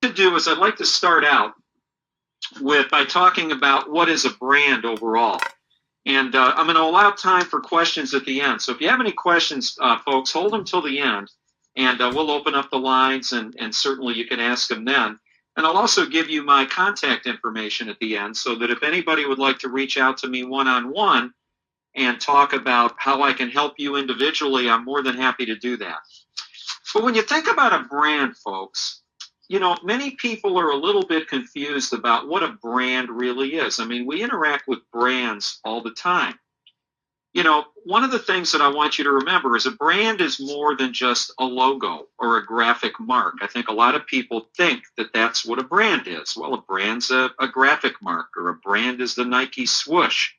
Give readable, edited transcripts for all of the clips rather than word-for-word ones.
to do is I'd like to start out by talking about what is a brand overall. And I'm going to allow time for questions at the end. So if you have any questions, folks, hold them till the end, and we'll open up the lines, and certainly you can ask them then. And I'll also give you my contact information at the end so that if anybody would like to reach out to me one-on-one and talk about how I can help you individually, I'm more than happy to do that. But when you think about a brand, folks, you know, many people are a little bit confused about what a brand really is. I mean, we interact with brands all the time. You know, one of the things that I want you to remember is a brand is more than just a logo or a graphic mark. I think a lot of people think that that's what a brand is. Well, a brand's a graphic mark, or a brand is the Nike swoosh.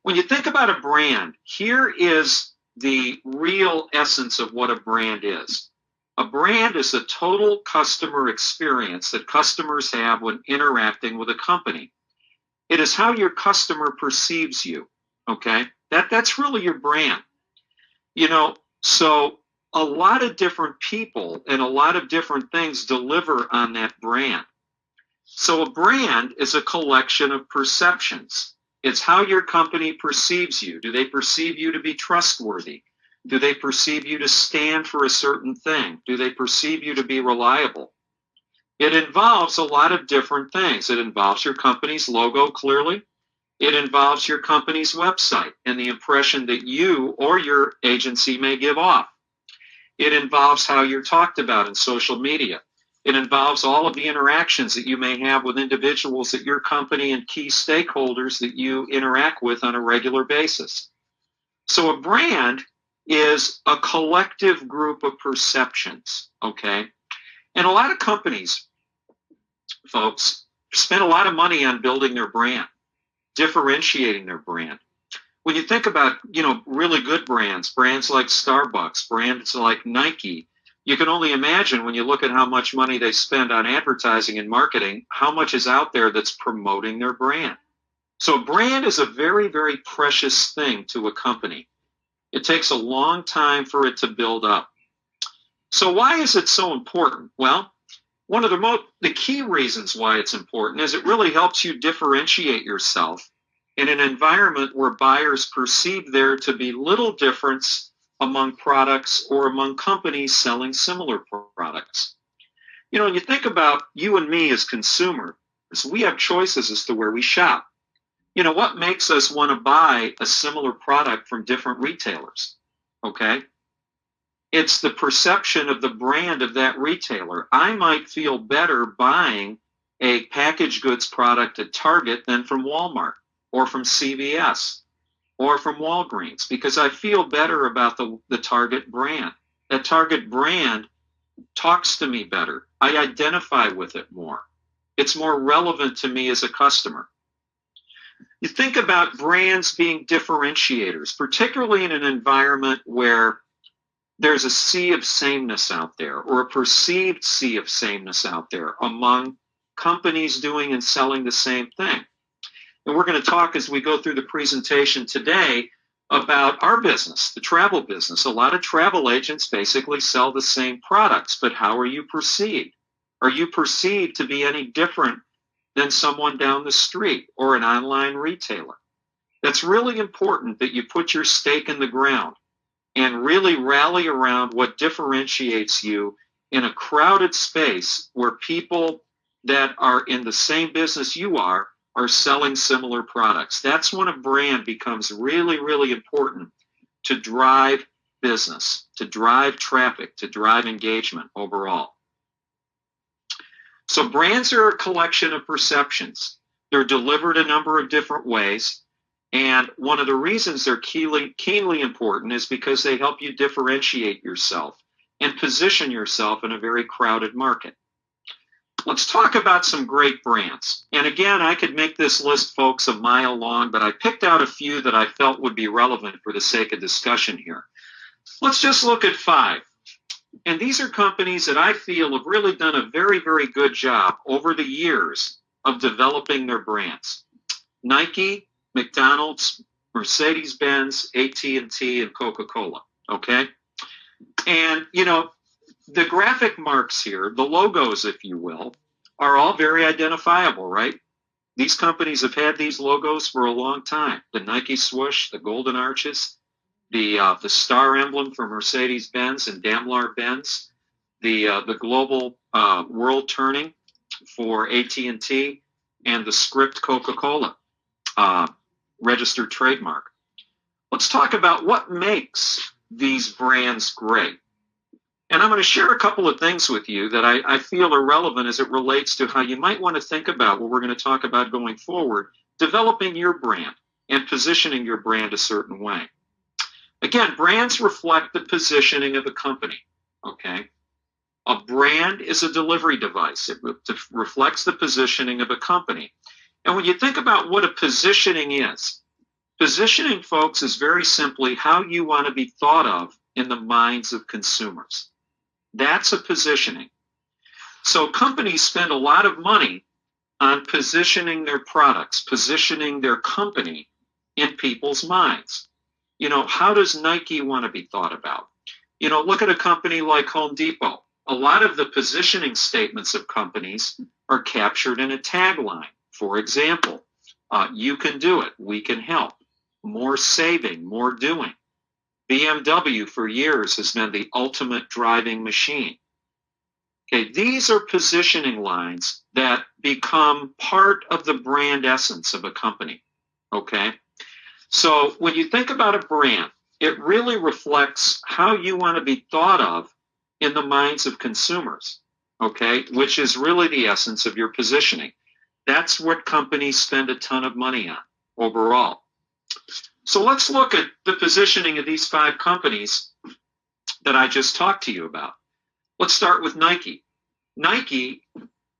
When you think about a brand, here is the real essence of what a brand is. A brand is a total customer experience that customers have when interacting with a company. It is how your customer perceives you, okay? That's really your brand. You know, so a lot of different people and a lot of different things deliver on that brand. So a brand is a collection of perceptions. It's how your company perceives you. Do they perceive you to be trustworthy? Do they perceive you to stand for a certain thing? Do they perceive you to be reliable? It involves a lot of different things. It involves your company's logo, clearly. It involves your company's website and the impression that you or your agency may give off. It involves how you're talked about in social media. It involves all of the interactions that you may have with individuals at your company and key stakeholders that you interact with on a regular basis. So a brand is a collective group of perceptions, okay? And a lot of companies, folks, spend a lot of money on building their brand, differentiating their brand. When you think about, you know, really good brands like Starbucks, brands like Nike, you can only imagine when you look at how much money they spend on advertising and marketing, how much is out there that's promoting their brand. So a brand is a very, very precious thing to a company. It takes a long time for it to build up. So why is it so important? Well, one of the key reasons why it's important is it really helps you differentiate yourself in an environment where buyers perceive there to be little difference among products or among companies selling similar products. You know, when you think about you and me as consumers, we have choices as to where we shop. You know, what makes us want to buy a similar product from different retailers? Okay. It's the perception of the brand of that retailer. I might feel better buying a packaged goods product at Target than from Walmart or from CVS or from Walgreens because I feel better about the Target brand. That Target brand talks to me better. I identify with it more. It's more relevant to me as a customer. You think about brands being differentiators, particularly in an environment where there's a sea of sameness out there or a perceived sea of sameness out there among companies doing and selling the same thing. And we're going to talk as we go through the presentation today about our business, the travel business. A lot of travel agents basically sell the same products, but how are you perceived? Are you perceived to be any different than someone down the street or an online retailer? That's really important that you put your stake in the ground and really rally around what differentiates you in a crowded space where people that are in the same business you are selling similar products. That's when a brand becomes really, really important to drive business, to drive traffic, to drive engagement overall. So brands are a collection of perceptions. They're delivered a number of different ways. And one of the reasons they're keenly important is because they help you differentiate yourself and position yourself in a very crowded market. Let's talk about some great brands. And again, I could make this list, folks, a mile long, but I picked out a few that I felt would be relevant for the sake of discussion here. Let's just look at 5. And these are companies that I feel have really done a very, very good job over the years of developing their brands. Nike, McDonald's, Mercedes-Benz, AT&T, and Coca-Cola, okay? And, you know, the graphic marks here, the logos, if you will, are all very identifiable, right? These companies have had these logos for a long time. The Nike swoosh, the golden arches, the star emblem for Mercedes-Benz and Daimler-Benz, the global world turning for AT&T, and the script Coca-Cola registered trademark. Let's talk about what makes these brands great. And I'm going to share a couple of things with you that I feel are relevant as it relates to how you might want to think about what we're going to talk about going forward, developing your brand and positioning your brand a certain way. Again, brands reflect the positioning of a company, okay? A brand is a delivery device. It reflects the positioning of a company. And when you think about what a positioning is, positioning, folks, is very simply how you want to be thought of in the minds of consumers. That's a positioning. So companies spend a lot of money on positioning their products, positioning their company in people's minds. You know, how does Nike want to be thought about? You know, look at a company like Home Depot. A lot of the positioning statements of companies are captured in a tagline. For example, you can do it, we can help, more saving, more doing. BMW for years has been the ultimate driving machine. Okay, these are positioning lines that become part of the brand essence of a company. Okay, so when you think about a brand, it really reflects how you want to be thought of in the minds of consumers. Okay, which is really the essence of your positioning. That's what companies spend a ton of money on overall. So let's look at the positioning of these 5 companies that I just talked to you about. Let's start with Nike. Nike,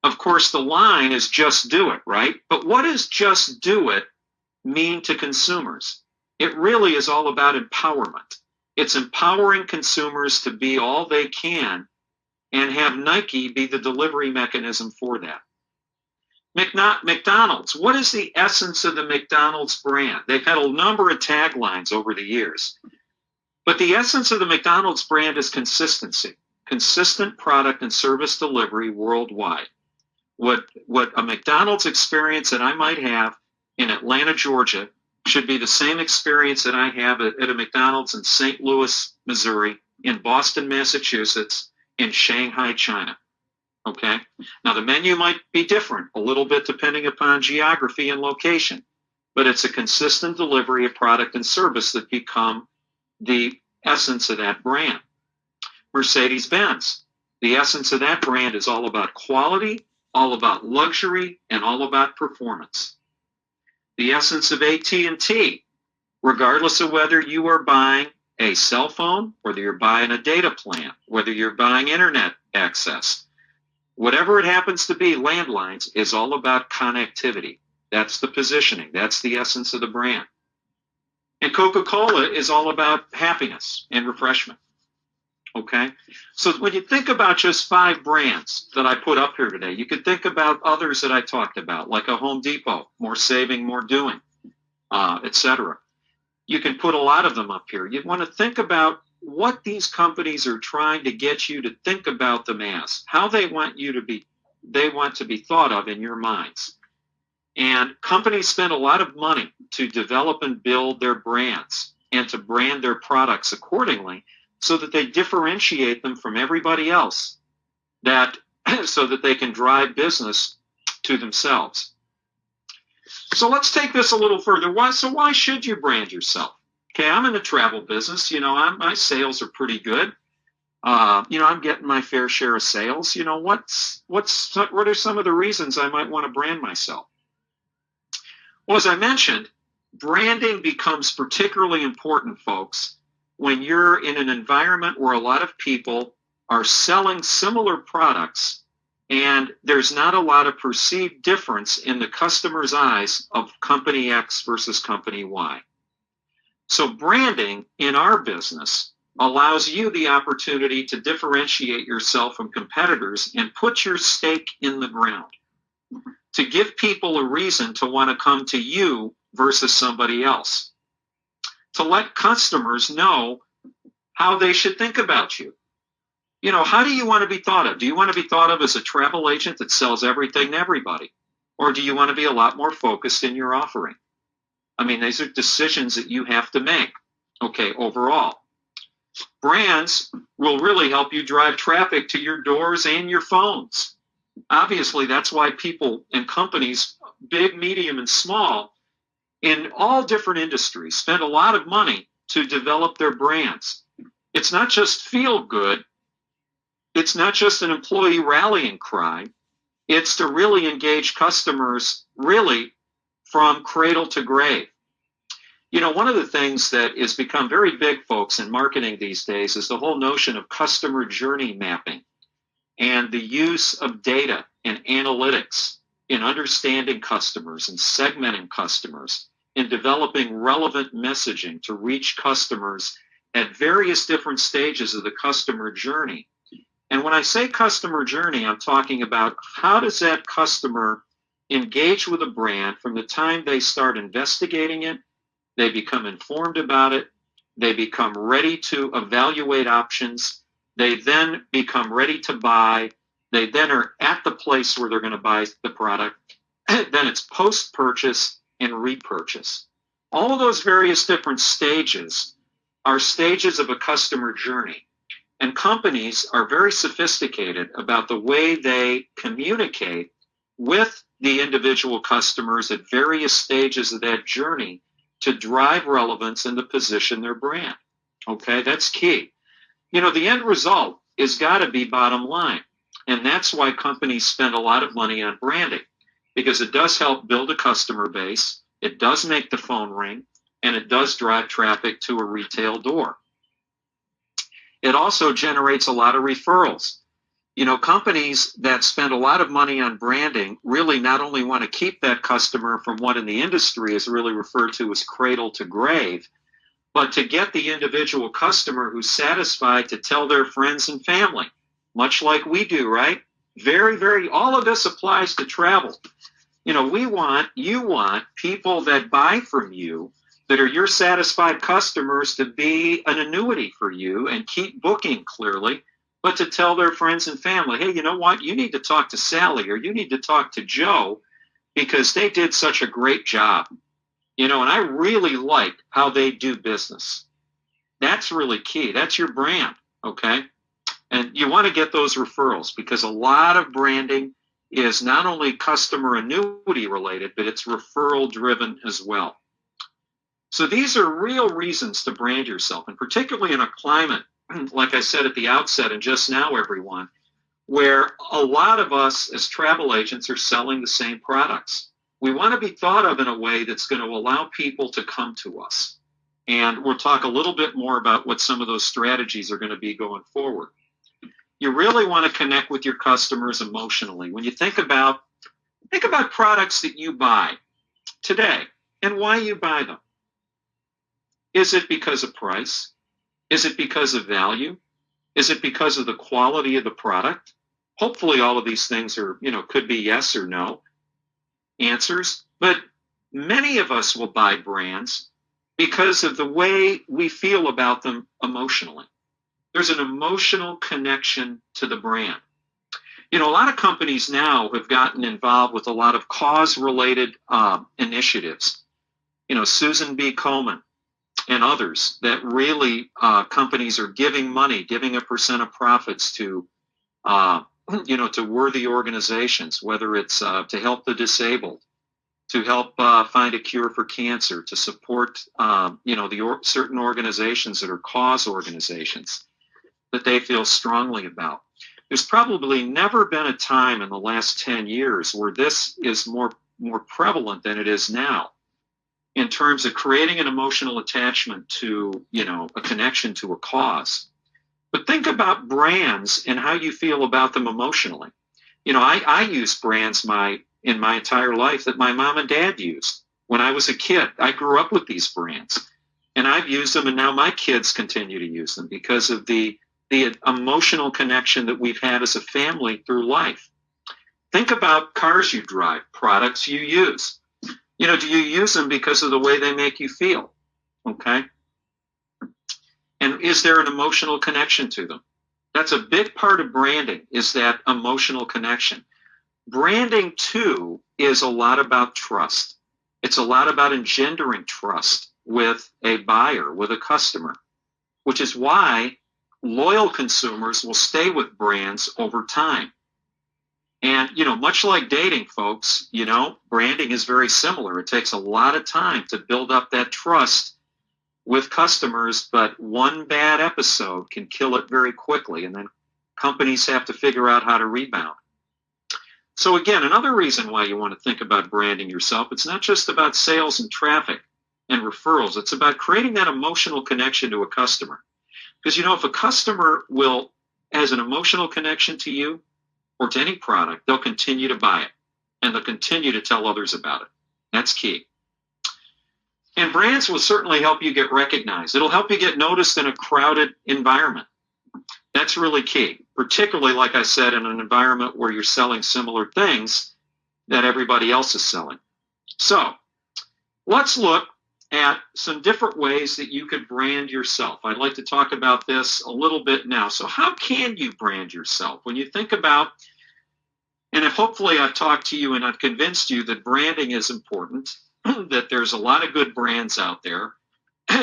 of course, the line is just do it, right? But what does just do it mean to consumers? It really is all about empowerment. It's empowering consumers to be all they can and have Nike be the delivery mechanism for that. McDonald's, what is the essence of the McDonald's brand? They've had a number of taglines over the years. But the essence of the McDonald's brand is consistency, consistent product and service delivery worldwide. What a McDonald's experience that I might have in Atlanta, Georgia, should be the same experience that I have at a McDonald's in St. Louis, Missouri, in Boston, Massachusetts, in Shanghai, China. Okay. Now the menu might be different a little bit depending upon geography and location, but it's a consistent delivery of product and service that become the essence of that brand. Mercedes-Benz, the essence of that brand is all about quality, all about luxury, and all about performance. The essence of AT&T, regardless of whether you are buying a cell phone, whether you're buying a data plan, whether you're buying internet access, whatever it happens to be, landlines, is all about connectivity. That's the positioning. That's the essence of the brand. And Coca-Cola is all about happiness and refreshment. Okay? So when you think about just 5 brands that I put up here today, you could think about others that I talked about, like a Home Depot, more saving, more doing, etc. You can put a lot of them up here. You want to think about what these companies are trying to get you to think about them as, how they want to be thought of in your minds. And companies spend a lot of money to develop and build their brands and to brand their products accordingly so that they differentiate them from everybody else, so that they can drive business to themselves. So let's take this a little further. Why should you brand yourself? Okay, I'm in the travel business. You know, my sales are pretty good. I'm getting my fair share of sales. You know, what are some of the reasons I might want to brand myself? Well, as I mentioned, branding becomes particularly important, folks, when you're in an environment where a lot of people are selling similar products and there's not a lot of perceived difference in the customer's eyes of company X versus company Y. So branding in our business allows you the opportunity to differentiate yourself from competitors and put your stake in the ground, to give people a reason to want to come to you versus somebody else, to let customers know how they should think about you. How do you want to be thought of? Do you want to be thought of as a travel agent that sells everything to everybody? Or do you want to be a lot more focused in your offering? I mean, these are decisions that you have to make. Okay, overall. Brands will really help you drive traffic to your doors and your phones. Obviously, that's why people and companies, big, medium, and small, in all different industries, spend a lot of money to develop their brands. It's not just feel good. It's not just an employee rallying cry. It's to really engage customers, really, from cradle to grave. One of the things that has become very big, folks, in marketing these days is the whole notion of customer journey mapping and the use of data and analytics in understanding customers and segmenting customers and developing relevant messaging to reach customers at various different stages of the customer journey. And when I say customer journey, I'm talking about how does that customer engage with a brand from the time they start investigating it, they become informed about it, they become ready to evaluate options, they then become ready to buy, they then are at the place where they're going to buy the product, then it's post-purchase and repurchase. All of those various different stages are stages of a customer journey. And companies are very sophisticated about the way they communicate with the individual customers at various stages of that journey to drive relevance and to position their brand. Okay, that's key. The end result has got to be bottom line. And that's why companies spend a lot of money on branding, because it does help build a customer base, it does make the phone ring, and it does drive traffic to a retail door. It also generates a lot of referrals. Companies that spend a lot of money on branding really not only want to keep that customer from what in the industry is really referred to as cradle to grave, but to get the individual customer who's satisfied to tell their friends and family, much like we do, right? All of this applies to travel. You want people that buy from you, that are your satisfied customers, to be an annuity for you and keep booking clearly, but to tell their friends and family, hey, you know what? You need to talk to Sally or you need to talk to Joe because they did such a great job. And I really like how they do business. That's really key. That's your brand, okay? And you want to get those referrals because a lot of branding is not only customer annuity related, but it's referral driven as well. So these are real reasons to brand yourself, and particularly in a climate, like I said at the outset and just now, everyone, where a lot of us as travel agents are selling the same products. We want to be thought of in a way that's going to allow people to come to us. And we'll talk a little bit more about what some of those strategies are going to be going forward. You really want to connect with your customers emotionally. When you think about products that you buy today and why you buy them. Is it because of price? Is it because of value? Is it because of the quality of the product? Hopefully all of these things are, could be yes or no answers. But many of us will buy brands because of the way we feel about them emotionally. There's an emotional connection to the brand. A lot of companies now have gotten involved with a lot of cause-related initiatives. Susan B. Komen and others that really companies are giving money, giving a percent of profits to worthy organizations, whether it's to help the disabled, to help find a cure for cancer, to support certain organizations that are cause organizations that they feel strongly about. There's probably never been a time in the last 10 years where this is more prevalent than it is now, in terms of creating an emotional attachment to, a connection to a cause. But think about brands and how you feel about them emotionally. I use brands in my entire life that my mom and dad used. When I was a kid, I grew up with these brands. And I've used them, and now my kids continue to use them because of the emotional connection that we've had as a family through life. Think about cars you drive, products you use. Do you use them because of the way they make you feel? Okay? And is there an emotional connection to them? That's a big part of branding, is that emotional connection. Branding, too, is a lot about trust. It's a lot about engendering trust with a buyer, with a customer, which is why loyal consumers will stay with brands over time. And, much like dating, folks, branding is very similar. It takes a lot of time to build up that trust with customers, but one bad episode can kill it very quickly, and then companies have to figure out how to rebound. So again, another reason why you want to think about branding yourself, it's not just about sales and traffic and referrals. It's about creating that emotional connection to a customer. Because, if a customer has an emotional connection to you or to any product, they'll continue to buy it, and they'll continue to tell others about it. That's key. And brands will certainly help you get recognized. It'll help you get noticed in a crowded environment. That's really key, particularly, like I said, in an environment where you're selling similar things that everybody else is selling. So let's look at some different ways that you could brand yourself. I'd like to talk about this a little bit now. So how can you brand yourself? When you think about, and if hopefully I've talked to you and I've convinced you that branding is important, that there's a lot of good brands out there.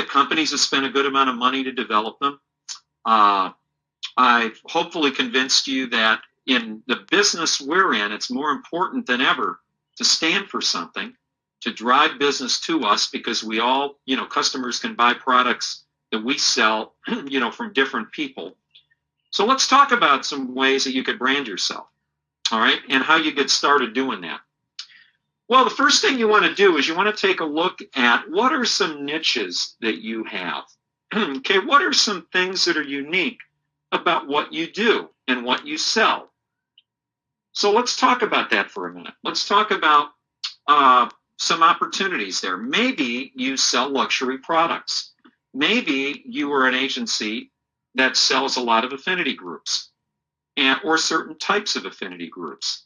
Companies have spent a good amount of money to develop them. I've hopefully convinced you that in the business we're in, it's more important than ever to stand for something, to drive business to us, because we all, customers can buy products that we sell, from different people. So let's talk about some ways that you could brand yourself, all right, and how you get started doing that. Well, the first thing you want to do is you want to take a look at what are some niches that you have. Okay, what are some things that are unique about what you do and what you sell? So let's talk about that for a minute. Let's talk about some opportunities there. Maybe you sell luxury products. Maybe you are an agency that sells a lot of affinity groups or certain types of affinity groups.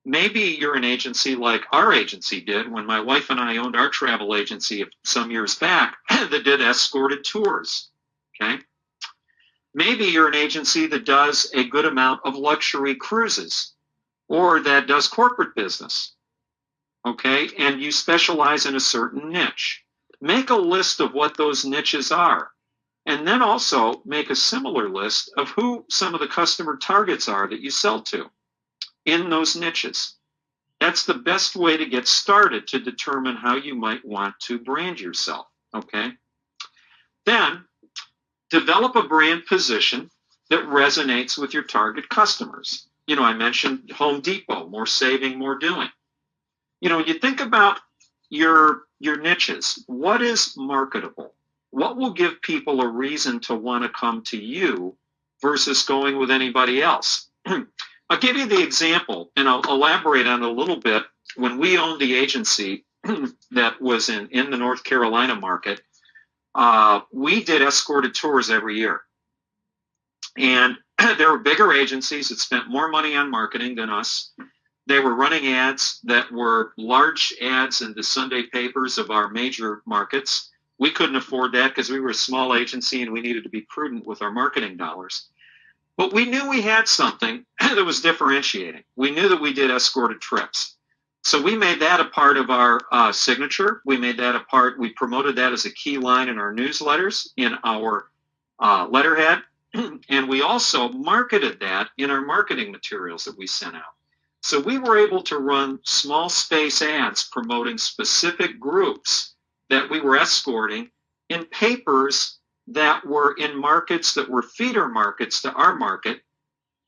Maybe you're an agency like our agency did when my wife and I owned our travel agency some years back that did escorted tours. Okay. Maybe you're an agency that does a good amount of luxury cruises or that does corporate business. Okay. And you specialize in a certain niche. Make a list of what those niches are. And then also make a similar list of who some of the customer targets are that you sell to in those niches. That's the best way to get started to determine how you might want to brand yourself, okay? Then, develop a brand position that resonates with your target customers. I mentioned Home Depot, more saving, more doing. You think about your niches. What is marketable? What will give people a reason to want to come to you versus going with anybody else? I'll give you the example, and I'll elaborate on it a little bit. When we owned the agency that was in the North Carolina market, we did escorted tours every year. And there were bigger agencies that spent more money on marketing than us. They were running ads that were large ads in the Sunday papers of our major markets. We couldn't afford that because we were a small agency and we needed to be prudent with our marketing dollars. But we knew we had something that was differentiating. We knew that we did escorted trips. So we made that a part of our signature. We made that a part. We promoted that as a key line in our newsletters, in our letterhead. And we also marketed that in our marketing materials that we sent out. So we were able to run small space ads promoting specific groups that we were escorting in papers that were in markets that were feeder markets to our market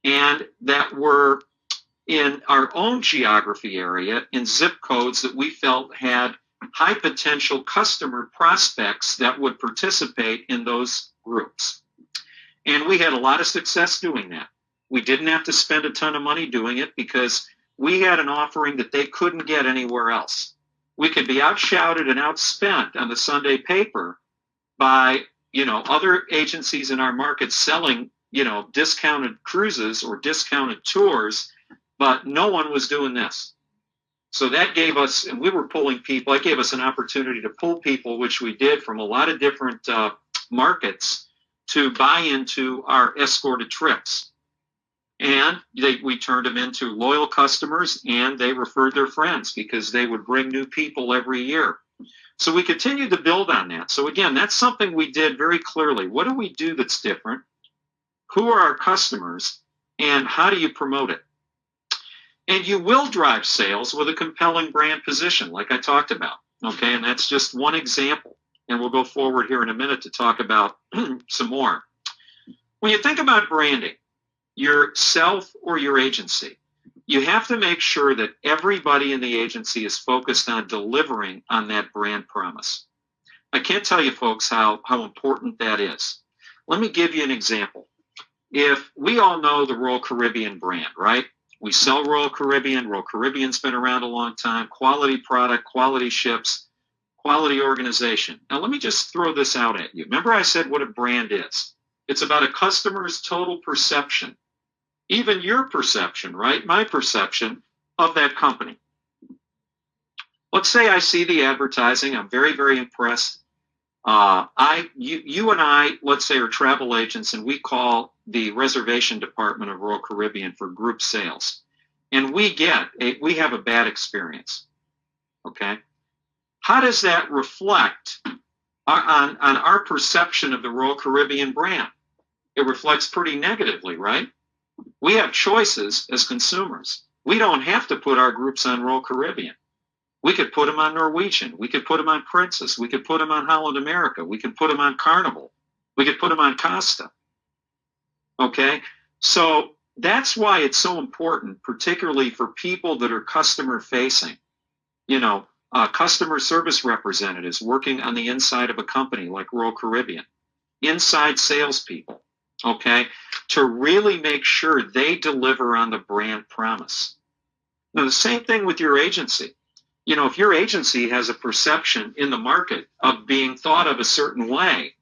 and that were in our own geography area in zip codes that we felt had high potential customer prospects that would participate in those groups. And we had a lot of success doing that. We didn't have to spend a ton of money doing it because we had an offering that they couldn't get anywhere else. We could be outshouted and outspent on the Sunday paper by other agencies in our market selling, discounted cruises or discounted tours, but no one was doing this. So that gave us, and we were pulling people, it gave us an opportunity to pull people, which we did from a lot of different markets to buy into our escorted trips. And we turned them into loyal customers, and they referred their friends because they would bring new people every year. So we continued to build on that. So again, that's something we did very clearly. What do we do that's different? Who are our customers? And how do you promote it? And you will drive sales with a compelling brand position, like I talked about. Okay, and that's just one example. And we'll go forward here in a minute to talk about some more. When you think about branding, yourself or your agency, you have to make sure that everybody in the agency is focused on delivering on that brand promise. I can't tell you, folks, how important that is. Let me give you an example. If we all know the Royal Caribbean brand, right? We sell Royal Caribbean. Royal Caribbean's been around a long time. Quality product, quality ships, quality organization. Now, let me just throw this out at you. Remember I said what a brand is. It's about a customer's total perception, even your perception, right? My perception of that company. Let's say I see the advertising. I'm very, very impressed. You and I, let's say, are travel agents, and we call the reservation department of Royal Caribbean for group sales. And we have a bad experience. Okay? How does that reflect on our perception of the Royal Caribbean brand? It reflects pretty negatively, right? We have choices as consumers. We don't have to put our groups on Royal Caribbean. We could put them on Norwegian. We could put them on Princess. We could put them on Holland America. We could put them on Carnival. We could put them on Costa. Okay? So that's why it's so important, particularly for people that are customer facing. Customer service representatives working on the inside of a company like Royal Caribbean, inside salespeople, okay, to really make sure they deliver on the brand promise. Now, the same thing with your agency. If your agency has a perception in the market of being thought of a certain way,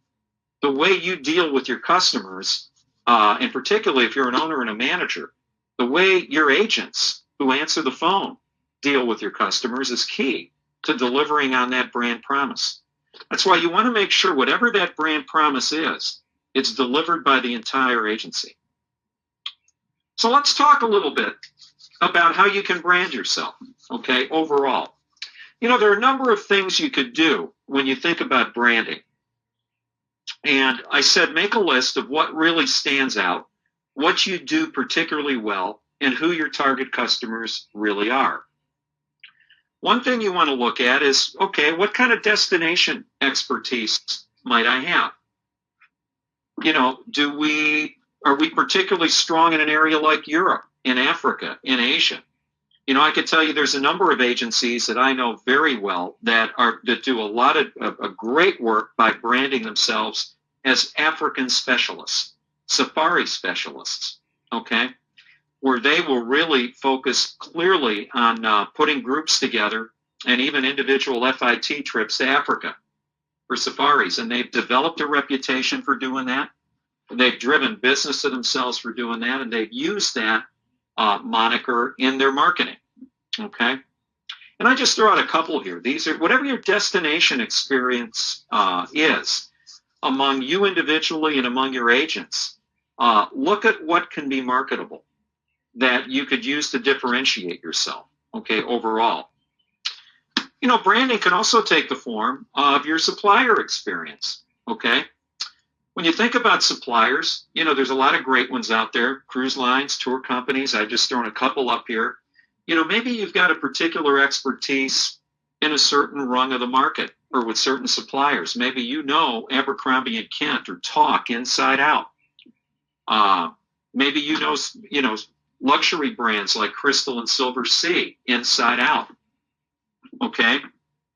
the way you deal with your customers, and particularly if you're an owner and a manager, the way your agents who answer the phone deal with your customers is key to delivering on that brand promise. That's why you want to make sure whatever that brand promise is, it's delivered by the entire agency. So let's talk a little bit about how you can brand yourself, okay, overall. There are a number of things you could do when you think about branding. And I said make a list of what really stands out, what you do particularly well, and who your target customers really are. One thing you want to look at is, okay, what kind of destination expertise might I have? Are we particularly strong in an area like Europe, in Africa, in Asia? I could tell you there's a number of agencies that I know very well that do a lot of great work by branding themselves as African specialists, safari specialists, okay, where they will really focus clearly on putting groups together and even individual FIT trips to Africa for safaris. And they've developed a reputation for doing that. They've driven business to themselves for doing that, and they've used that moniker in their marketing. Okay, and I just throw out a couple here. These are whatever your destination experience is among you individually and among your agents. Look at what can be marketable that you could use to differentiate yourself. Okay, overall, branding can also take the form of your supplier experience. Okay. When you think about suppliers, there's a lot of great ones out there, cruise lines, tour companies. I've just thrown a couple up here. Maybe you've got a particular expertise in a certain rung of the market or with certain suppliers. Maybe Abercrombie and Kent or Talk inside out. Maybe luxury brands like Crystal and Silver Sea inside out. Okay?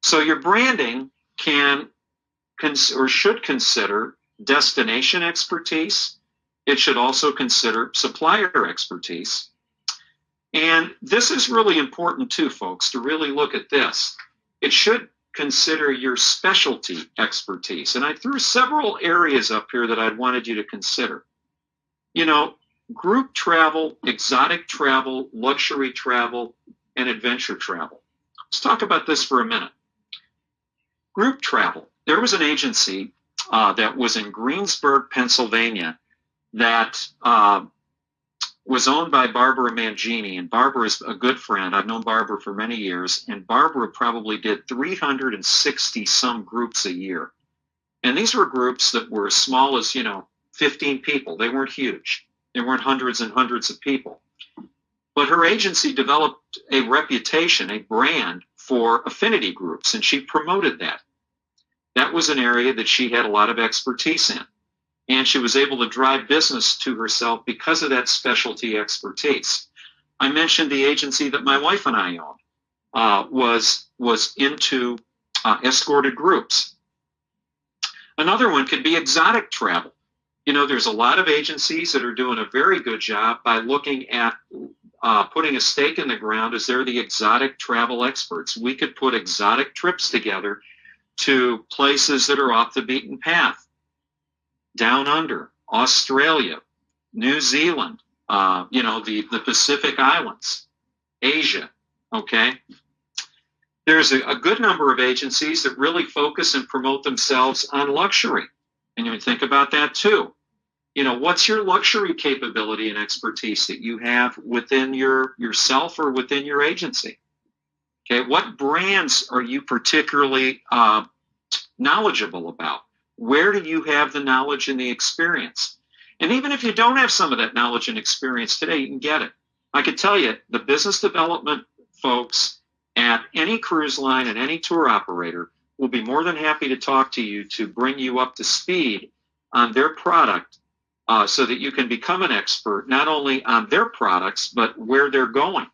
So your branding can or should consider destination expertise. It should also consider supplier expertise. And this is really important too, folks, to really look at this. It should consider your specialty expertise. And I threw several areas up here that I'd wanted you to consider. Group travel, exotic travel, luxury travel, and adventure travel. Let's talk about this for a minute. Group travel. There was an agency that was in Greensburg, Pennsylvania, that was owned by Barbara Mangini. And Barbara is a good friend. I've known Barbara for many years. And Barbara probably did 360 some groups a year. And these were groups that were as small as, 15 people. They weren't huge. They weren't hundreds and hundreds of people. But her agency developed a reputation, a brand for affinity groups, and she promoted that. That was an area that she had a lot of expertise in. And she was able to drive business to herself because of that specialty expertise. I mentioned the agency that my wife and I owned was into escorted groups. Another one could be exotic travel. There's a lot of agencies that are doing a very good job by looking at putting a stake in the ground as they're the exotic travel experts. We could put exotic trips together to places that are off the beaten path. Down under, Australia, New Zealand, the Pacific Islands, Asia, okay? There's a good number of agencies that really focus and promote themselves on luxury. And you think about that too. What's your luxury capability and expertise that you have within yourself or within your agency? Okay, what brands are you particularly knowledgeable about? Where do you have the knowledge and the experience? And even if you don't have some of that knowledge and experience today, you can get it. I can tell you, the business development folks at any cruise line and any tour operator will be more than happy to talk to you to bring you up to speed on their product so that you can become an expert not only on their products, but where they're going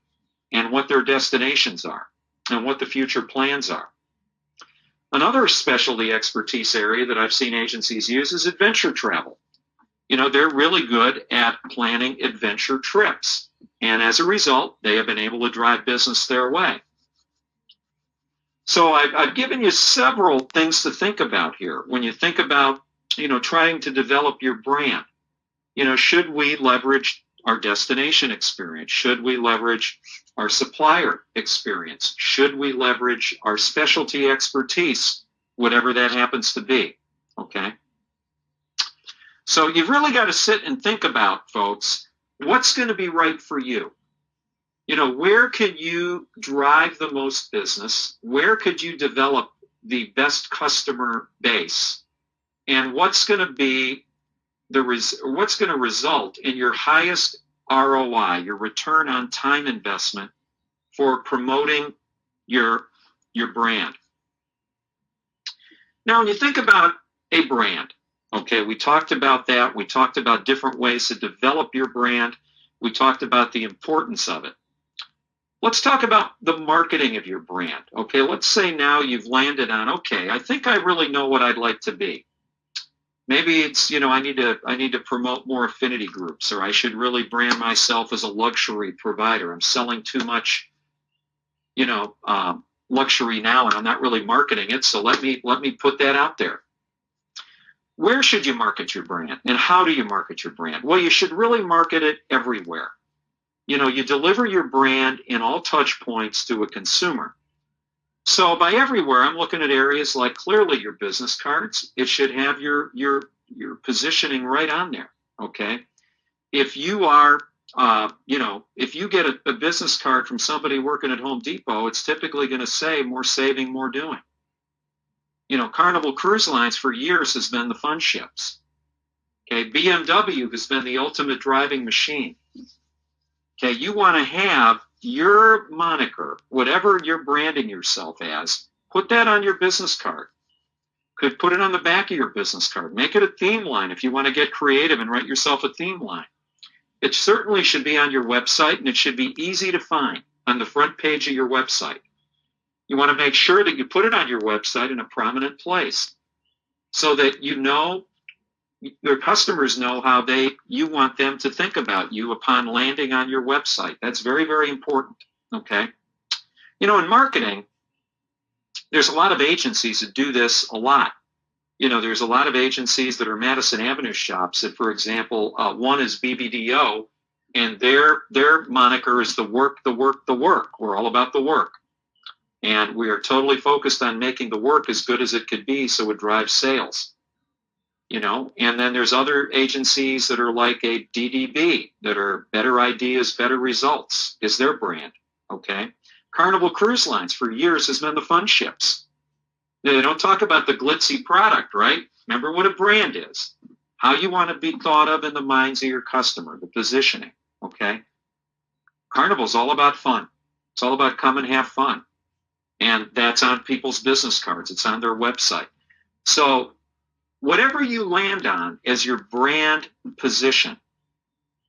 and what their destinations are and what the future plans are. Another specialty expertise area that I've seen agencies use is adventure travel. They're really good at planning adventure trips. And as a result, they have been able to drive business their way. So I've given you several things to think about here. When you think about, trying to develop your brand, should we leverage our destination experience? Should we leverage our supplier experience? Should we leverage our specialty expertise, whatever that happens to be? Okay. So you've really got to sit and think about, folks, what's going to be right for you? Where can you drive the most business? Where could you develop the best customer base? And what's going to be what's going to result in your highest ROI, your return on time investment for promoting your brand? Now, when you think about a brand, okay, we talked about that. We talked about different ways to develop your brand. We talked about the importance of it. Let's talk about the marketing of your brand. Okay, let's say now you've landed on, okay, I think I really know what I'd like to be. Maybe it's, I need to promote more affinity groups, or I should really brand myself as a luxury provider. I'm selling too much, luxury now, and I'm not really marketing it. So let me put that out there. Where should you market your brand, and how do you market your brand? Well, you should really market it everywhere. You deliver your brand in all touch points to a consumer. So by everywhere, I'm looking at areas like clearly your business cards. It should have your positioning right on there. Okay. If you are, if you get a business card from somebody working at Home Depot, it's typically going to say more saving, more doing. Carnival Cruise Lines for years has been the fun ships. Okay. BMW has been the ultimate driving machine. Okay. You want to have your moniker, whatever you're branding yourself as, put that on your business card. Could put it on the back of your business card. Make it a theme line if you want to get creative and write yourself a theme line. It certainly should be on your website, and it should be easy to find on the front page of your website. You want to make sure that you put it on your website in a prominent place so that your customers know how you want them to think about you upon landing on your website. That's very, very important, okay? In marketing, there's a lot of agencies that do this a lot. There's a lot of agencies that are Madison Avenue shops that, for example, one is BBDO, and their moniker is the work, the work, the work. We're all about the work. And we are totally focused on making the work as good as it could be so it drives sales. And then there's other agencies that are like a DDB that are Better Ideas, Better Results is their brand. Okay. Carnival Cruise Lines for years has been the fun ships. They don't talk about the glitzy product, right? Remember what a brand is, how you want to be thought of in the minds of your customer, the positioning. Okay. Carnival's all about fun. It's all about come and have fun. And that's on people's business cards. It's on their website. So whatever you land on as your brand position,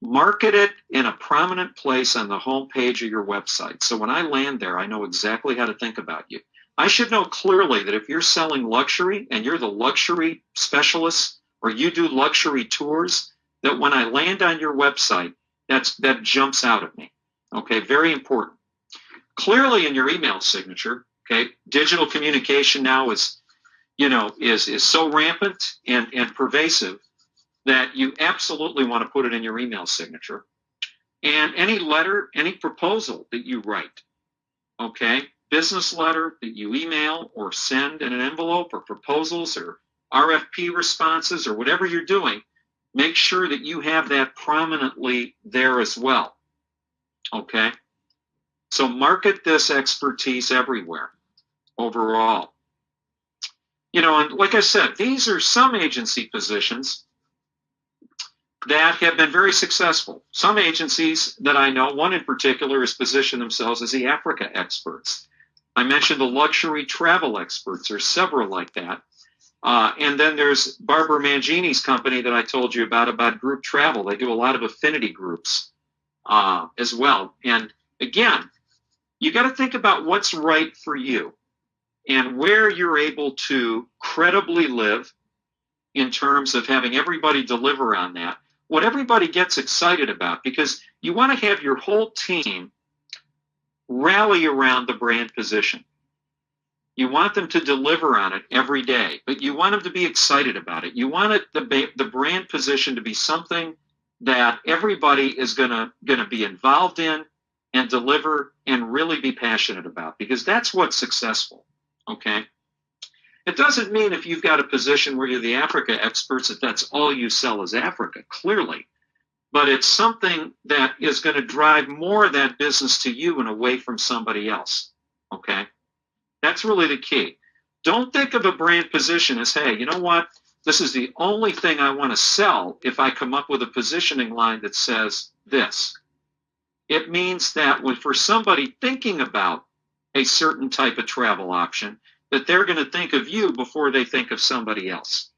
market it in a prominent place on the home page of your website. So when I land there, I know exactly how to think about you. I should know clearly that if you're selling luxury and you're the luxury specialist or you do luxury tours, that when I land on your website, that jumps out at me. Okay, very important. Clearly in your email signature, okay, digital communication now is so rampant and pervasive that you absolutely want to put it in your email signature. And any letter, any proposal that you write, okay, business letter that you email or send in an envelope, or proposals or RFP responses or whatever you're doing, make sure that you have that prominently there as well. Okay? So market this expertise everywhere overall. And like I said, these are some agency positions that have been very successful. Some agencies that I know, one in particular, has positioned themselves as the Africa experts. I mentioned the luxury travel experts. There's several like that. And then there's Barbara Mangini's company that I told you about group travel. They do a lot of affinity groups as well. And again, you got to think about what's right for you and where you're able to credibly live in terms of having everybody deliver on that, what everybody gets excited about, because you want to have your whole team rally around the brand position. You want them to deliver on it every day, but you want them to be excited about it. You want the brand position to be something that everybody is going to be involved in and deliver and really be passionate about, because that's what's successful. Okay. It doesn't mean if you've got a position where you're the Africa experts that that's all you sell is Africa, clearly. But it's something that is going to drive more of that business to you and away from somebody else. Okay. That's really the key. Don't think of a brand position as, hey, you know what? This is the only thing I want to sell if I come up with a positioning line that says this. It means that for somebody thinking about a certain type of travel option, that they're going to think of you before they think of somebody else.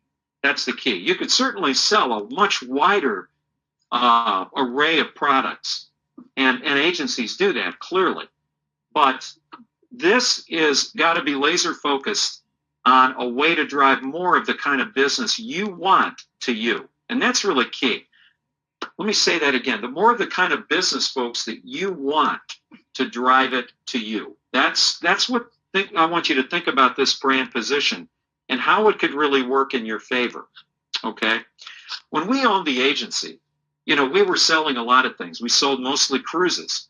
That's the key. You could certainly sell a much wider array of products, and agencies do that clearly. But this is got to be laser focused on a way to drive more of the kind of business you want to you. And that's really key. Let me say that again. The more of the kind of business, folks, that you want to drive it to you. That's what I want you to think about this brand position and how it could really work in your favor. Okay? When we owned the agency, we were selling a lot of things. We sold mostly cruises.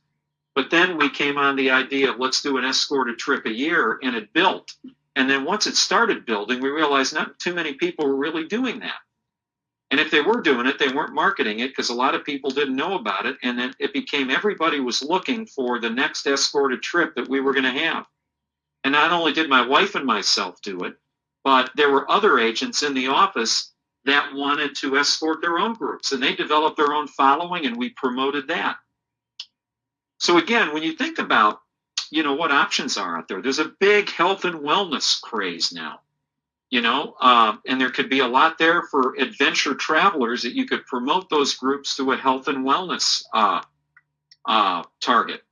But then we came on the idea of let's do an escorted trip a year, and it built. And then once it started building, we realized not too many people were really doing that. And if they were doing it, they weren't marketing it because a lot of people didn't know about it. And then it became everybody was looking for the next escorted trip that we were going to have. And not only did my wife and myself do it, but there were other agents in the office that wanted to escort their own groups. And they developed their own following, and we promoted that. So again, when you think about, what options are out there, there's a big health and wellness craze now, and there could be a lot there for adventure travelers that you could promote those groups to a health and wellness target.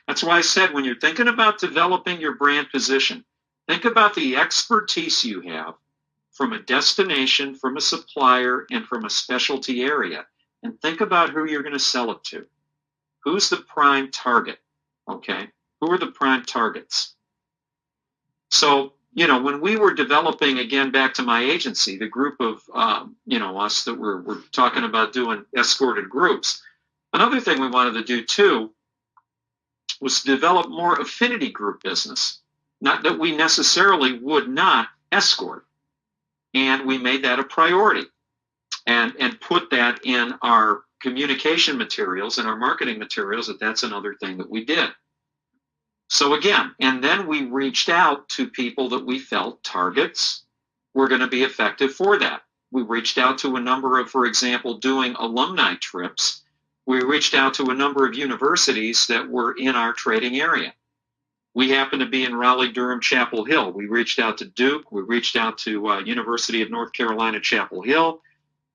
That's why I said when you're thinking about developing your brand position, think about the expertise you have from a destination, from a supplier, and from a specialty area, and think about who you're going to sell it to. Who's the prime target? Okay. Who are the prime targets? So, when we were developing, again, back to my agency, the group of, us that we're talking about doing escorted groups, another thing we wanted to do too was develop more affinity group business. Not that we necessarily would not escort. And we made that a priority. and put that in our communication materials and our marketing materials, that's another thing that we did. So again, and then we reached out to people that we felt targets were going to be effective for that. We reached out to a number of, for example, doing alumni trips. We reached out to a number of universities that were in our trading area. We happened to be in Raleigh, Durham, Chapel Hill. We reached out to Duke. We reached out to University of North Carolina, Chapel Hill.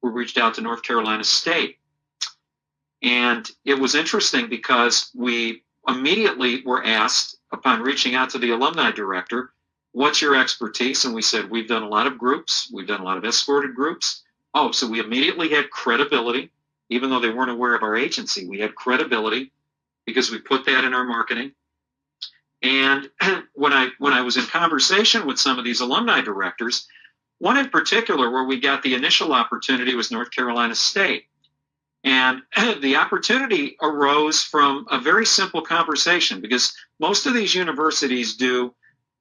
We reached out to North Carolina State. And it was interesting because we immediately were asked, upon reaching out to the alumni director, what's your expertise? And we said, we've done a lot of groups. We've done a lot of escorted groups. Oh, so we immediately had credibility. Even though they weren't aware of our agency, we had credibility because we put that in our marketing. And when I was in conversation with some of these alumni directors, one in particular where we got the initial opportunity was North Carolina State. And the opportunity arose from a very simple conversation, because most of these universities do,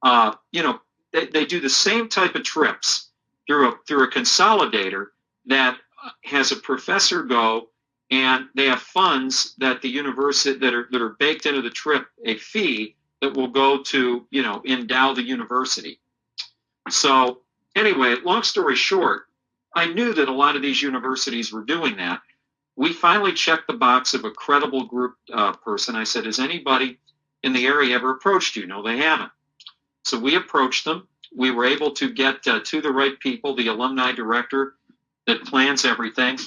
they do the same type of trips through a consolidator that has a professor go, and they have funds that the university that are baked into the trip, a fee that will go to, endow the university. So anyway, long story short, I knew that a lot of these universities were doing that. We finally checked the box of a credible group person. I said, has anybody in the area ever approached you? No, they haven't. So we approached them. We were able to get to the right people, the alumni director that plans everything.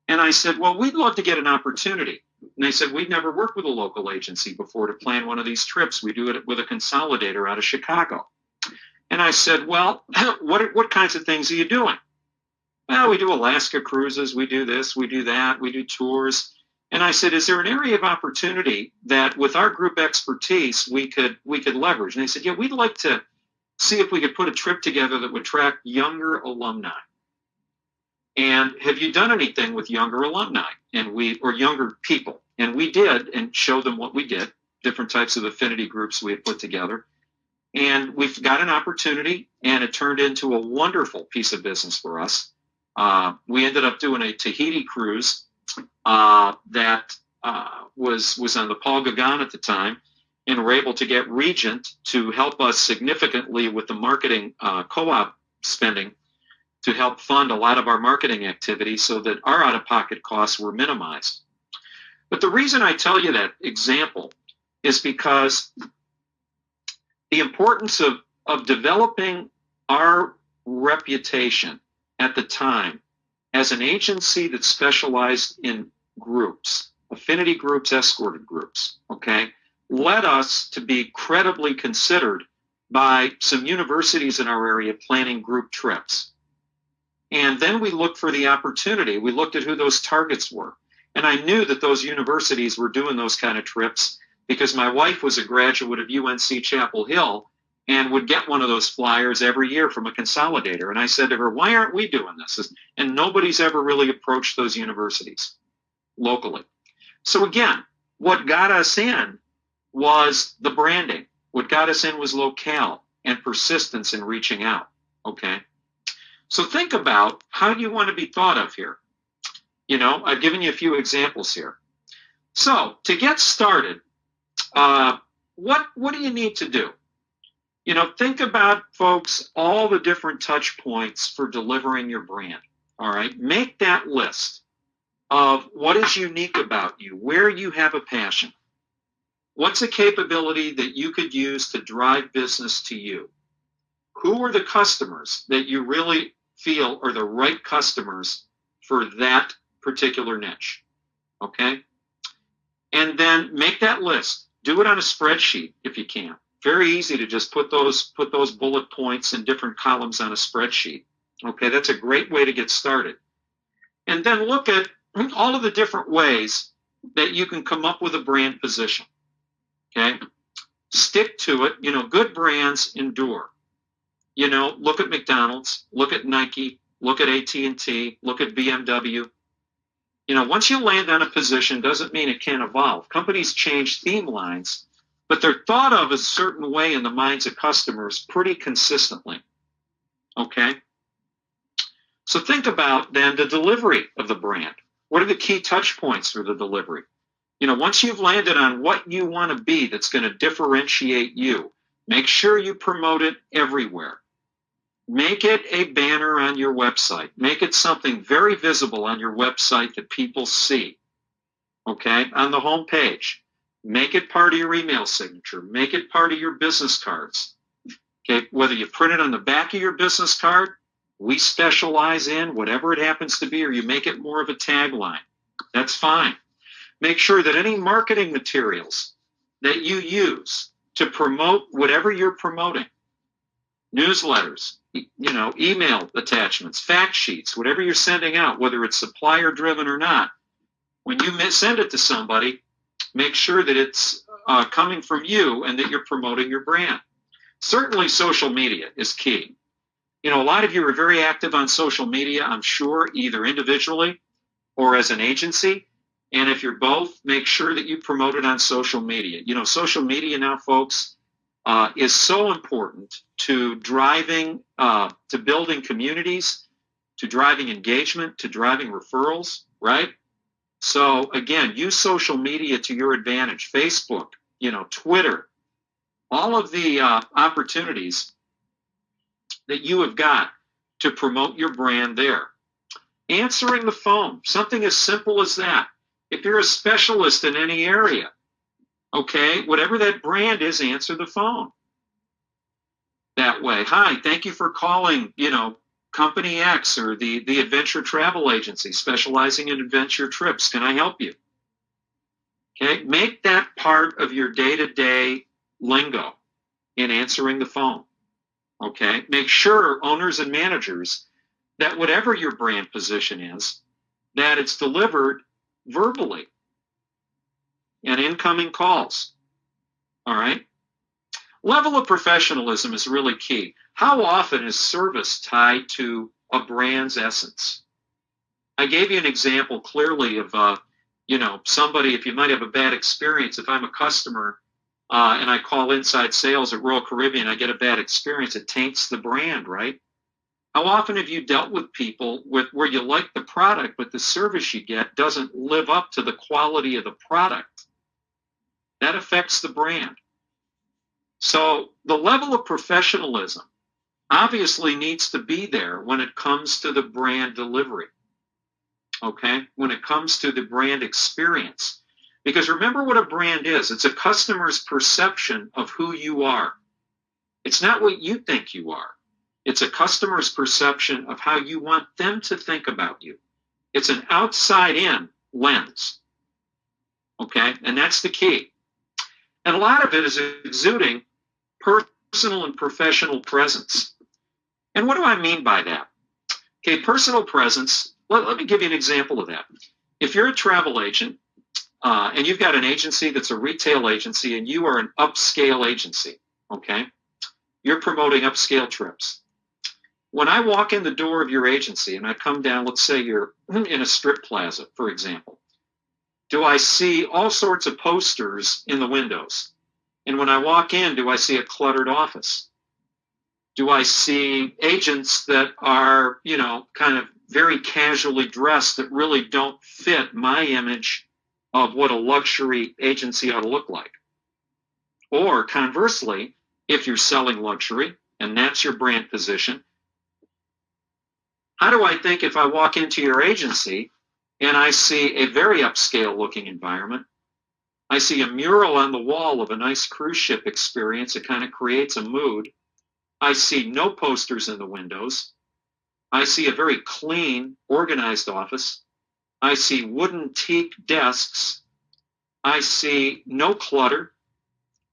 And I said, well, we'd love to get an opportunity. And they said, we've never worked with a local agency before to plan one of these trips. We do it with a consolidator out of Chicago. And I said, well, what kinds of things are you doing? Well, we do Alaska cruises, we do this, we do that, we do tours. And I said, is there an area of opportunity that with our group expertise we could leverage? And they said, yeah, we'd like to see if we could put a trip together that would attract younger alumni. And have you done anything with younger alumni or younger people? And we did, and showed them what we did, different types of affinity groups we had put together. And we've got an opportunity, and it turned into a wonderful piece of business for us. We ended up doing a Tahiti cruise that was on the Paul Gauguin at the time, and were able to get Regent to help us significantly with the marketing co-op spending to help fund a lot of our marketing activities so that our out-of-pocket costs were minimized. But the reason I tell you that example is because the importance of developing our reputation at the time as an agency that specialized in groups, affinity groups, escorted groups, okay, led us to be credibly considered by some universities in our area planning group trips. And then we looked for the opportunity. We looked at who those targets were. And I knew that those universities were doing those kind of trips because my wife was a graduate of UNC Chapel Hill and would get one of those flyers every year from a consolidator. And I said to her, why aren't we doing this? And nobody's ever really approached those universities locally. So again, what got us in was the branding. What got us in was locale and persistence in reaching out, okay? So think about how you want to be thought of here. I've given you a few examples here. So to get started, what do you need to do? Think about, folks, all the different touch points for delivering your brand. All right. Make that list of what is unique about you, where you have a passion. What's a capability that you could use to drive business to you? Who are the customers that you really feel are the right customers for that particular niche? Okay. And then make that list. Do it on a spreadsheet if you can. Very easy to just put those bullet points in different columns on a spreadsheet. Okay, that's a great way to get started. And then look at all of the different ways that you can come up with a brand position. Okay, stick to it. Good brands endure. Look at McDonald's, look at Nike, look at AT&T, look at BMW. Once you land on a position doesn't mean it can't evolve. Companies change theme lines, but they're thought of a certain way in the minds of customers pretty consistently. Okay? So think about then the delivery of the brand. What are the key touch points for the delivery? Once you've landed on what you want to be that's going to differentiate you, make sure you promote it everywhere. Make it a banner on your website. Make it something very visible on your website that people see, okay, on the home page. Make it part of your email signature. Make it part of your business cards. Okay, whether you print it on the back of your business card, we specialize in whatever it happens to be, or you make it more of a tagline. That's fine. Make sure that any marketing materials that you use to promote whatever you're promoting, newsletters, email attachments, fact sheets, whatever you're sending out, whether it's supplier driven or not, when you send it to somebody, make sure that it's coming from you and that you're promoting your brand. Certainly social media is key. A lot of you are very active on social media, I'm sure, either individually or as an agency. And if you're both, make sure that you promote it on social media. Social media now, folks, is so important to driving, to building communities, to driving engagement, to driving referrals, right? So again, use social media to your advantage. Facebook, Twitter, all of the opportunities that you have got to promote your brand there. Answering the phone, something as simple as that. If you're a specialist in any area, okay, whatever that brand is, answer the phone that way. Hi, thank you for calling, Company X or the Adventure Travel Agency specializing in adventure trips. Can I help you? Okay, make that part of your day-to-day lingo in answering the phone. Okay, make sure owners and managers that whatever your brand position is, that it's delivered verbally and incoming calls. All right. Level of professionalism is really key. How often is service tied to a brand's essence? I gave you an example clearly of, somebody, if you might have a bad experience, if I'm a customer and I call inside sales at Royal Caribbean, I get a bad experience, it taints the brand, right? How often have you dealt with people where you like the product, but the service you get doesn't live up to the quality of the product? That affects the brand. So the level of professionalism obviously needs to be there when it comes to the brand delivery, okay? When it comes to the brand experience. Because remember what a brand is. It's a customer's perception of who you are. It's not what you think you are. It's a customer's perception of how you want them to think about you. It's an outside-in lens, okay? And that's the key. And a lot of it is exuding personal and professional presence. And what do I mean by that? Okay, personal presence, let me give you an example of that. If you're a travel agent and you've got an agency that's a retail agency and you are an upscale agency, okay? You're promoting upscale trips. When I walk in the door of your agency and I come down, let's say you're in a strip plaza, for example, do I see all sorts of posters in the windows? And when I walk in, do I see a cluttered office? Do I see agents that are, kind of very casually dressed that really don't fit my image of what a luxury agency ought to look like? Or conversely, if you're selling luxury and that's your brand position, how do I think if I walk into your agency and I see a very upscale looking environment, I see a mural on the wall of a nice cruise ship experience, it kind of creates a mood. I see no posters in the windows. I see a very clean, organized office. I see wooden teak desks. I see no clutter.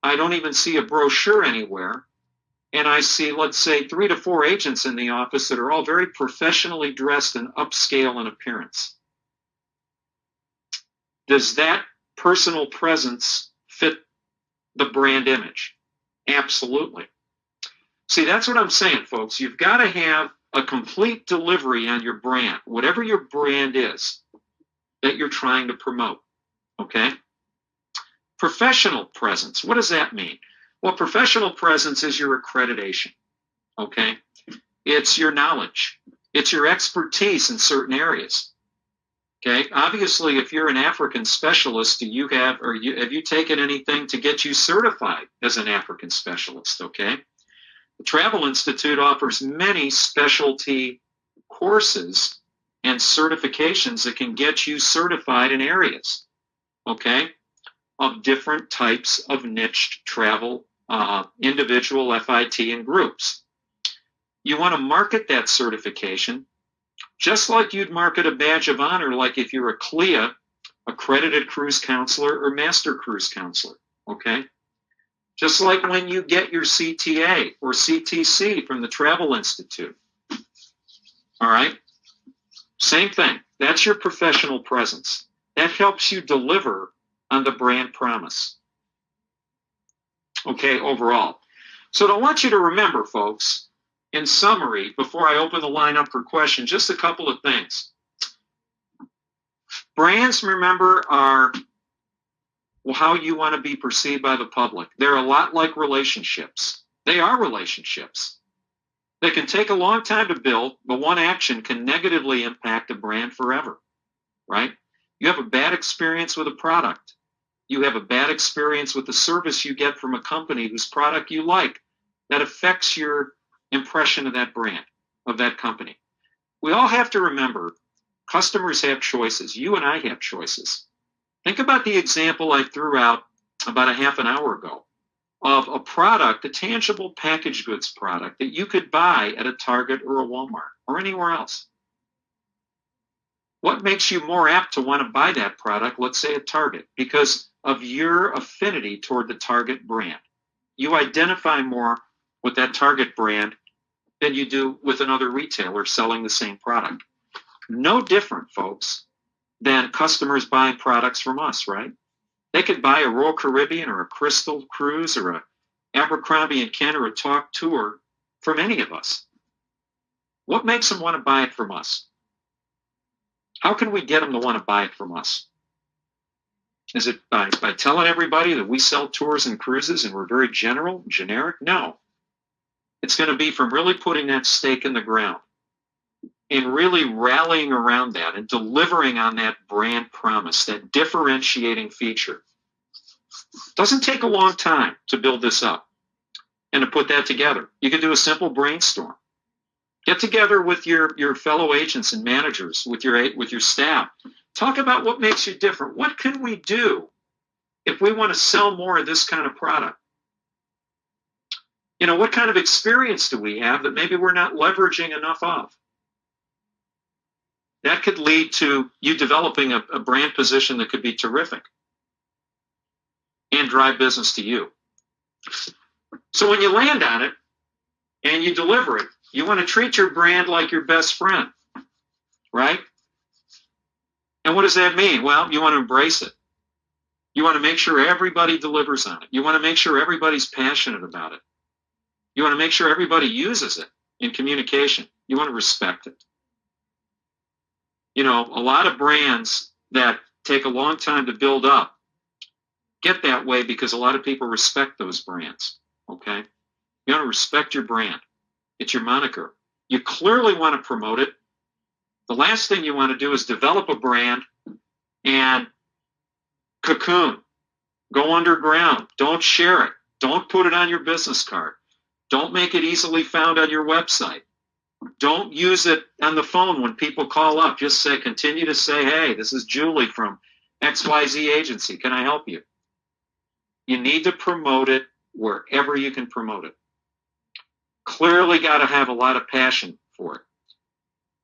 I don't even see a brochure anywhere. And I see, let's say, 3 to 4 agents in the office that are all very professionally dressed and upscale in appearance. Does that personal presence fit the brand image? Absolutely. See, that's what I'm saying, folks. You've got to have a complete delivery on your brand, whatever your brand is that you're trying to promote, okay? Professional presence, what does that mean? Well, professional presence is your accreditation, okay? It's your knowledge. It's your expertise in certain areas. Okay. Obviously, if you're an African specialist, have you taken anything to get you certified as an African specialist? Okay. The Travel Institute offers many specialty courses and certifications that can get you certified in areas, okay, of different types of niche travel, individual FIT and groups. You want to market that certification just like you'd market a badge of honor, like if you're a CLIA, accredited cruise counselor or master cruise counselor, okay? Just like when you get your CTA or CTC from the Travel Institute. All right? Same thing. That's your professional presence. That helps you deliver on the brand promise. Okay, overall. So I want you to remember, folks, in summary, before I open the line up for questions, just a couple of things. Brands, remember, are how you want to be perceived by the public. They're a lot like relationships. They are relationships. They can take a long time to build, but one action can negatively impact a brand forever, right? You have a bad experience with a product. You have a bad experience with the service you get from a company whose product you like. That affects your impression of that brand, of that company. We all have to remember, customers have choices. You and I have choices. Think about the example I threw out about a half an hour ago of a product, a tangible packaged goods product that you could buy at a Target or a Walmart or anywhere else. What makes you more apt to want to buy that product, let's say at Target, because of your affinity toward the Target brand? You identify more with that Target brand than you do with another retailer selling the same product. No different, folks, than customers buying products from us, right? They could buy a Royal Caribbean or a Crystal Cruise or a Abercrombie & Ken or a Talk Tour from any of us. What makes them want to buy it from us? How can we get them to want to buy it from us? Is it by telling everybody that we sell tours and cruises and we're very generic? No. It's going to be from really putting that stake in the ground and really rallying around that and delivering on that brand promise, that differentiating feature. It doesn't take a long time to build this up and to put that together. You can do a simple brainstorm. Get together with your fellow agents and managers, with your staff. Talk about what makes you different. What can we do if we want to sell more of this kind of product? You know, what kind of experience do we have that maybe we're not leveraging enough of? That could lead to you developing a brand position that could be terrific and drive business to you. So when you land on it and you deliver it, you want to treat your brand like your best friend, right? And what does that mean? Well, you want to embrace it. You want to make sure everybody delivers on it. You want to make sure everybody's passionate about it. You want to make sure everybody uses it in communication. You want to respect it. You know, a lot of brands that take a long time to build up get that way because a lot of people respect those brands, okay? You want to respect your brand. It's your moniker. You clearly want to promote it. The last thing you want to do is develop a brand and cocoon. Go underground. Don't share it. Don't put it on your business card. Don't make it easily found on your website. Don't use it on the phone when people call up. Just continue to say, hey, this is Julie from XYZ Agency. Can I help you? You need to promote it wherever you can promote it. Clearly got to have a lot of passion for it.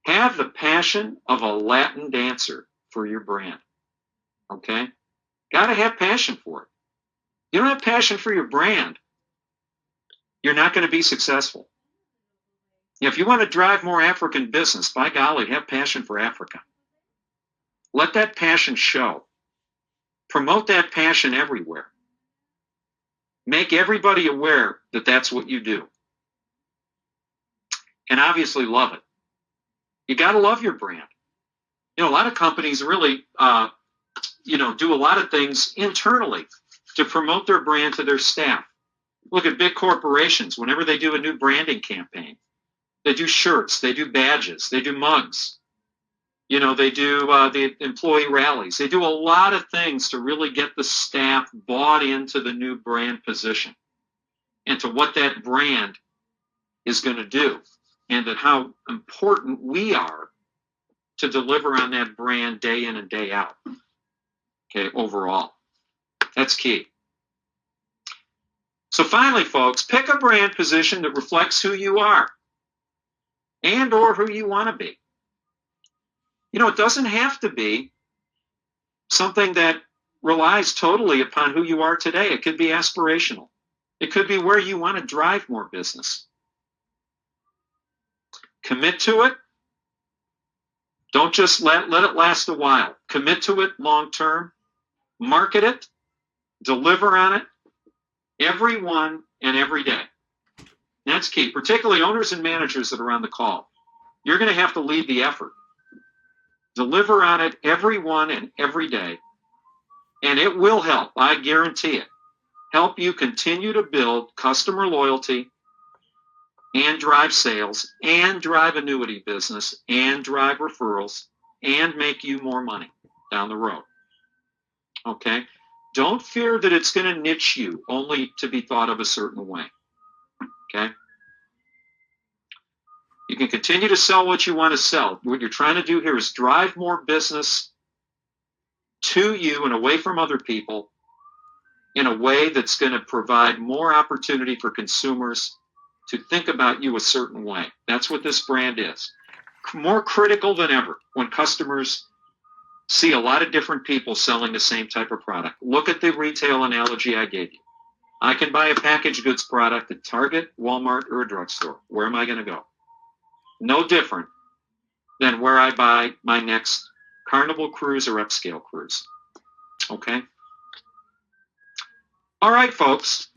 Have the passion of a Latin dancer for your brand. Okay? Got to have passion for it. You don't have passion for your brand, you're not going to be successful. If you want to drive more African business, by golly, have passion for Africa. Let that passion show. Promote that passion everywhere. Make everybody aware that that's what you do. And obviously love it. You got to love your brand. You know, a lot of companies really, do a lot of things internally to promote their brand to their staff. Look at big corporations. Whenever they do a new branding campaign, They do shirts. They do badges. They do mugs. You know, they do the employee rallies. They do a lot of things to really get the staff bought into the new brand position and to what that brand is going to do, and that how important we are to deliver on that brand day in and day out. Okay, overall. That's key. So finally, folks, pick a brand position that reflects who you are and or who you want to be. You know, it doesn't have to be something that relies totally upon who you are today. It could be aspirational. It could be where you want to drive more business. Commit to it. Don't just let it last a while. Commit to it long term. Market it. Deliver on it. Every one and every day. That's key, particularly owners and managers that are on the call. You're going to have to lead the effort. Deliver on it every one and every day, and it will help, I guarantee it, help you continue to build customer loyalty and drive sales and drive annuity business and drive referrals and make you more money down the road. Okay? Don't fear that it's going to niche you only to be thought of a certain way. Okay? You can continue to sell what you want to sell. What you're trying to do here is drive more business to you and away from other people in a way that's going to provide more opportunity for consumers to think about you a certain way. That's what this brand is. More critical than ever when customers see a lot of different people selling the same type of product. Look at the retail analogy I gave you. I can buy a packaged goods product at Target, Walmart, or a drugstore. Where am I going to go? No different than where I buy my next Carnival cruise or upscale cruise. Okay? All right, folks.